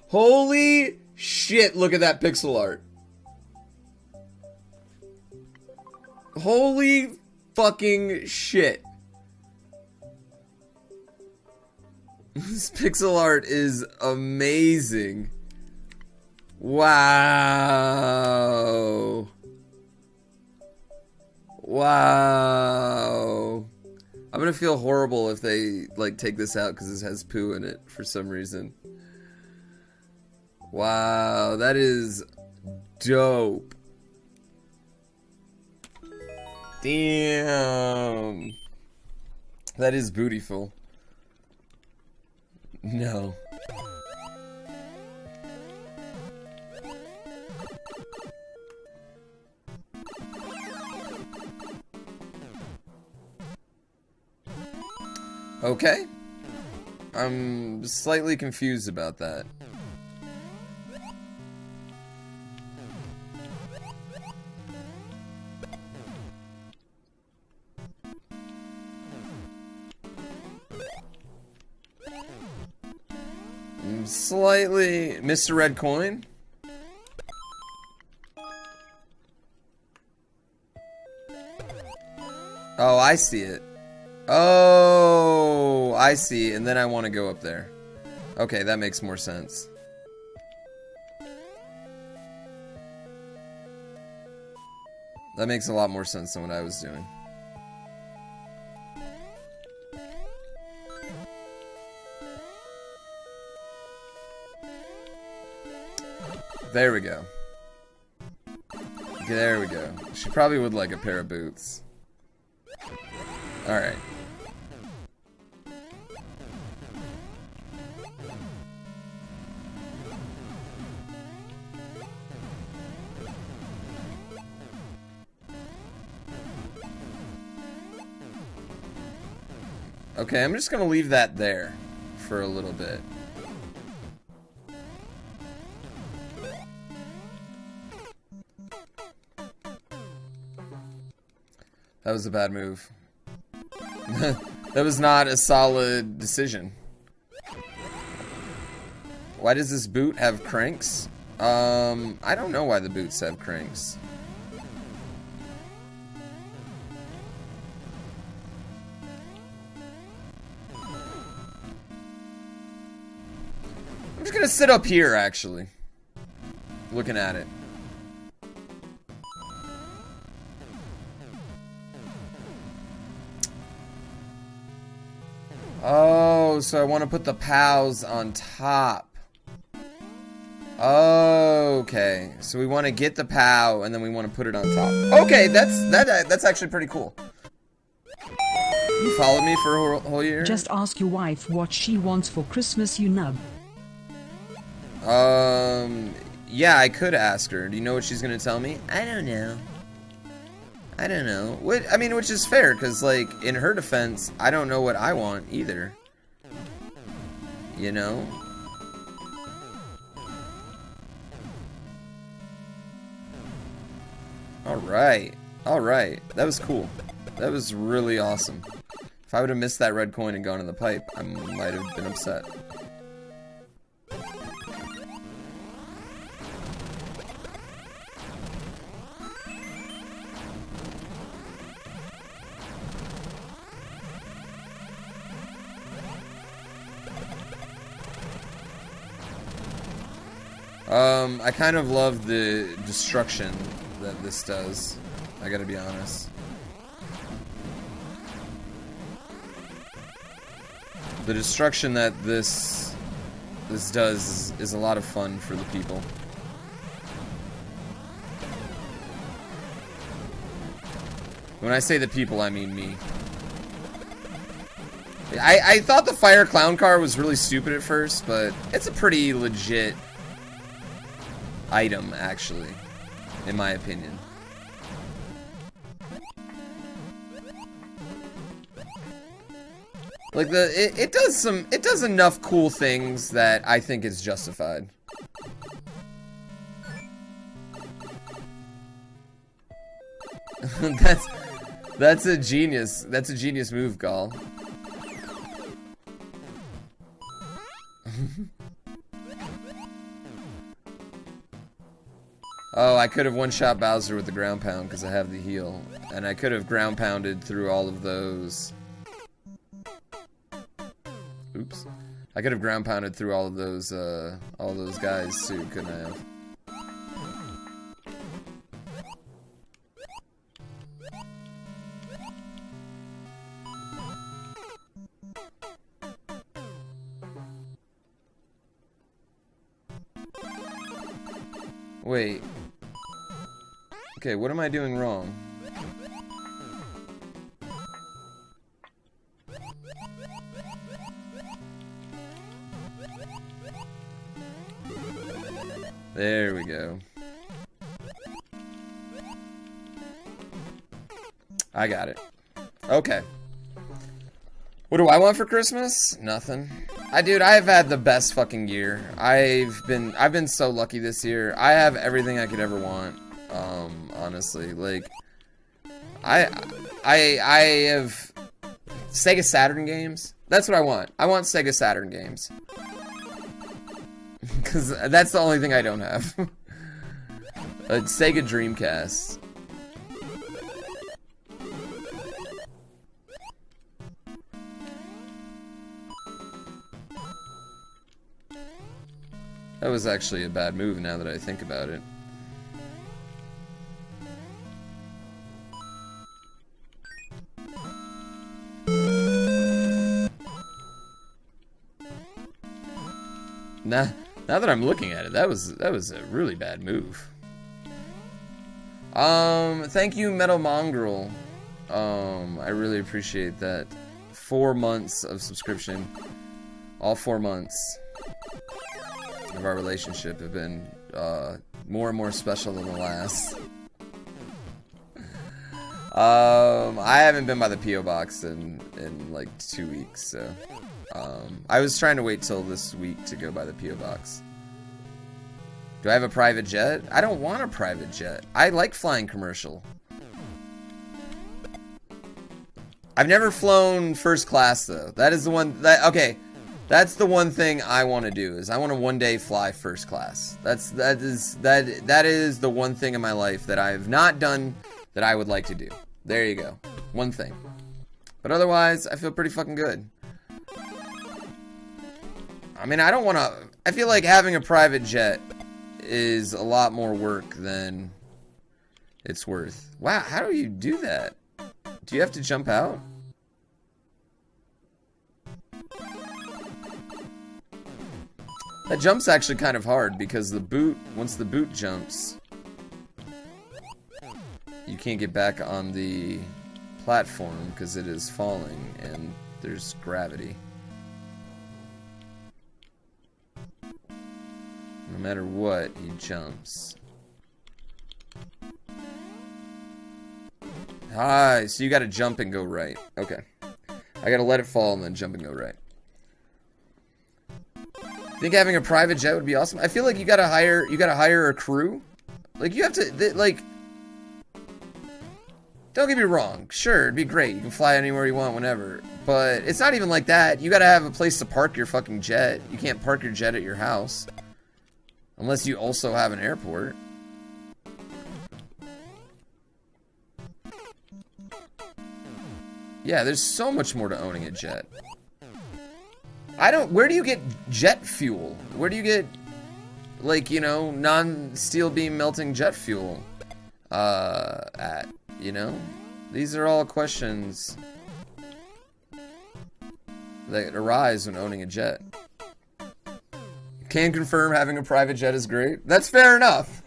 Holy shit, look at that pixel art. Holy fucking shit. This pixel art is amazing. Wow. Wow. I'm gonna feel horrible if they, like, take this out because this has poo in it for some reason. Wow, that is dope. Damn. That is Bootiful. No. Okay. I'm slightly confused about that. Slightly... Mr. Red Coin? Oh, I see it. Oh, I see. And then I want to go up there. Okay, that makes more sense. That makes a lot more sense than what I was doing. There we go. There we go. She probably would like a pair of boots. Alright. Okay, I'm just gonna leave that there for a little bit. That was a bad move. That was not a solid decision. Why does this boot have cranks? I don't know why the boots have cranks. I'm just gonna sit up here, actually. Looking at it. Oh, so I want to put the POWs on top. Okay, so we want to get the POW and then we want to put it on top. Okay, that's actually pretty cool. You followed me for a whole year? Just ask your wife what she wants for Christmas, you nub. Yeah, I could ask her. Do you know what she's gonna tell me? I don't know. I don't know. I mean, which is fair, because, like, in her defense, I don't know what I want either. You know? Alright. Alright. That was cool. That was really awesome. If I would have missed that red coin and gone in the pipe, I might have been upset. I kind of love the destruction that this does. I gotta be honest. The destruction that this does is a lot of fun for the people. When I say the people, I mean me. I thought the fire clown car was really stupid at first, but it's a pretty legit item, actually, in my opinion. Like it does enough cool things that I think it's justified. That's a genius move, Gall. Oh, I could have one-shot Bowser with the ground pound because I have the heal. And I could have ground pounded through all of those. Oops. I could have ground pounded through all those guys too, couldn't I have? Wait. Okay, what am I doing wrong? There we go. I got it. Okay. What do I want for Christmas? Nothing. Dude, I've had the best fucking year. I've been so lucky this year. I have everything I could ever want. Honestly, like, I have Sega Saturn games. That's what I want. I want Sega Saturn games. Because that's the only thing I don't have. A Sega Dreamcast. That was actually a bad move now that I think about it. Now that I'm looking at it, that was a really bad move. Thank you, Metal Mongrel. I really appreciate that. 4 months of subscription. All 4 months of our relationship have been more and more special than the last. I haven't been by the P.O. box in like 2 weeks, so I was trying to wait till this week to go by the P.O. box. Do I have a private jet? I don't want a private jet. I like flying commercial. I've never flown first class though. That is the one that, okay. That's the one thing I want to do, is I want to one day fly first class. That is the one thing in my life that I have not done that I would like to do. There you go. One thing. But otherwise, I feel pretty fucking good. I mean, I don't want to... I feel like having a private jet is a lot more work than it's worth. Wow, how do you do that? Do you have to jump out? That jump's actually kind of hard because the boot, once the boot jumps, you can't get back on the platform because it is falling and there's gravity. No matter what, he jumps. Ah, so you gotta jump and go right. Okay. I gotta let it fall and then jump and go right. Think having a private jet would be awesome. I feel like you gotta hire a crew. Like, you have to, like, don't get me wrong. Sure, it'd be great. You can fly anywhere you want whenever. But it's not even like that. You gotta have a place to park your fucking jet. You can't park your jet at your house. Unless you also have an airport. Yeah, there's so much more to owning a jet. Where do you get jet fuel? Where do you get, like, you know, non-steel beam melting jet fuel at, you know? These are all questions that arise when owning a jet. Can confirm having a private jet is great. That's fair enough.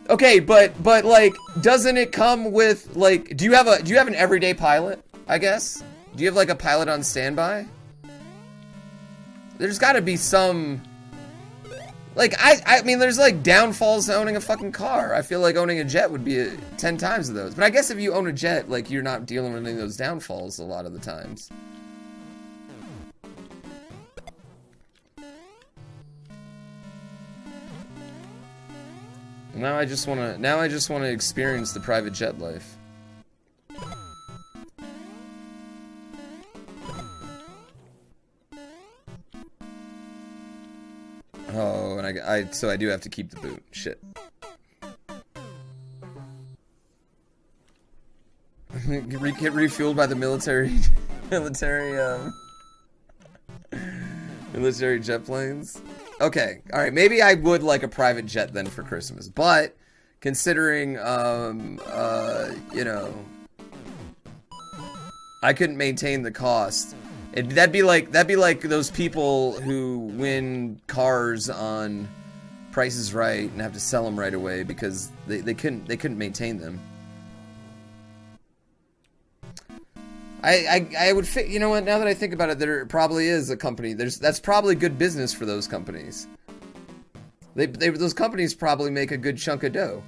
Okay, but like, doesn't it come with, like, do you have an everyday pilot, I guess? Do you have like a pilot on standby? There's got to be some, like, I mean, there's like downfalls to owning a fucking car. I feel like owning a jet would be 10 times of those. But I guess if you own a jet, like, you're not dealing with any of those downfalls a lot of the times. Now I just want to experience the private jet life. Oh, and so I do have to keep the boot. Shit. Get refueled by the military military jet planes. Okay, all right. Maybe I would like a private jet then for Christmas, but considering, you know, I couldn't maintain the cost. That'd be like those people who win cars on Price is Right and have to sell them right away because they couldn't maintain them. I would fit. You know what? Now that I think about it, there probably is a company. That's probably good business for those companies. Those companies probably make a good chunk of dough.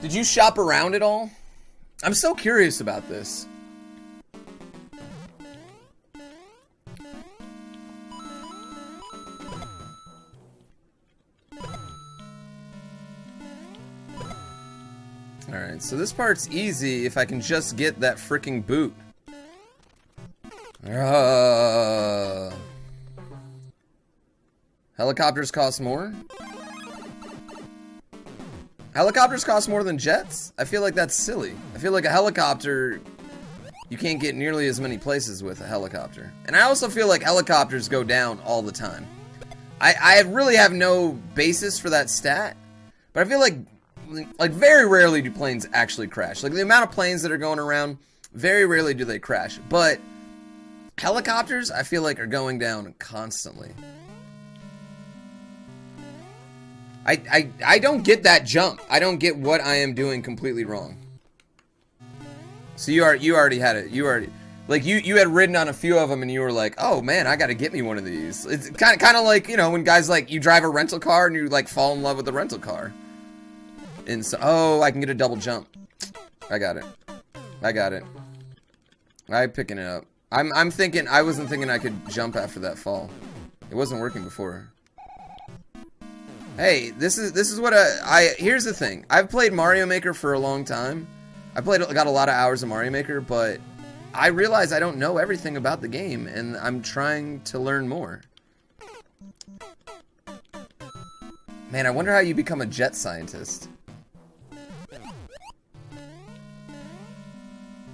Did you shop around at all? I'm so curious about this. Alright, so this part's easy if I can just get that freaking boot. Helicopters cost more? Helicopters cost more than jets? I feel like that's silly. I feel like a helicopter, you can't get nearly as many places with a helicopter. And I also feel like helicopters go down all the time. I really have no basis for that stat, but I feel like very rarely do planes actually crash. Like the amount of planes that are going around, very rarely do they crash. But helicopters, I feel like, are going down constantly. I don't get that jump. I don't get what I am doing completely wrong. So you already had it. You already, like, you had ridden on a few of them and you were like, oh man, I gotta get me one of these. It's kind of like, you know, when guys, like, you drive a rental car and you like fall in love with the rental car. And so, oh, I can get a double jump. I got it. I'm picking it up. I'm thinking, I wasn't thinking I could jump after that fall. It wasn't working before. Hey, this is what here's the thing. I've played Mario Maker for a long time. Got a lot of hours of Mario Maker, but I realize I don't know everything about the game, and I'm trying to learn more. Man, I wonder how you become a jet scientist.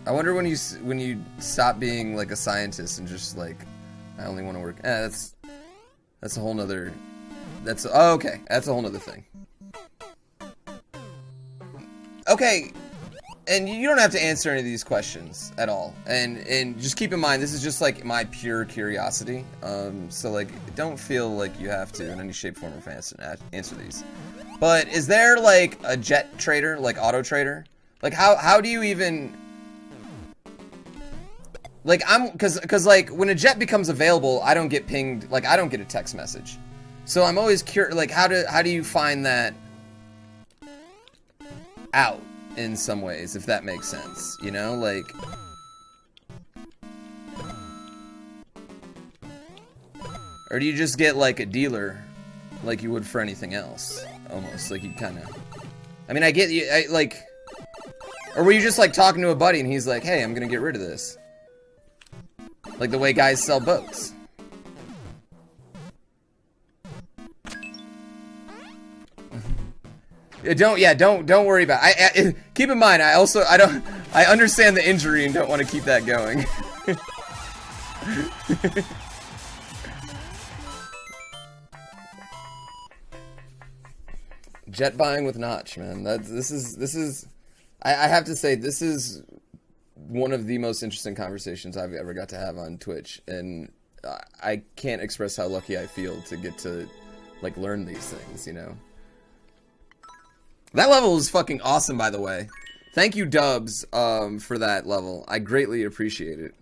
I wonder when you stop being like a scientist and just like, I only want to work. That's a whole nother. Okay. That's a whole nother thing. Okay, and you don't have to answer any of these questions at all. And just keep in mind, this is just like my pure curiosity. So like, don't feel like you have to in any shape, form, or fashion answer these. But is there like a jet trader, like Auto Trader? Like how do you even? Like, cause like, when a jet becomes available, I don't get pinged, like, I don't get a text message. So I'm always curious, like, how do you find that out in some ways, if that makes sense, you know, like. Or do you just get, like, a dealer, like you would for anything else, almost, like, you kinda. I mean, I get you, like, or were you just, like, talking to a buddy and he's like, hey, I'm gonna get rid of this. Like the way guys sell boats. Don't worry about it. Keep in mind, I understand the injury and don't want to keep that going. Jet buying with Notch, man. This is I have to say, this is one of the most interesting conversations I've ever got to have on Twitch, and I can't express how lucky I feel to get to, like, learn these things, you know? That level was fucking awesome, by the way. Thank you, Dubs, for that level. I greatly appreciate it.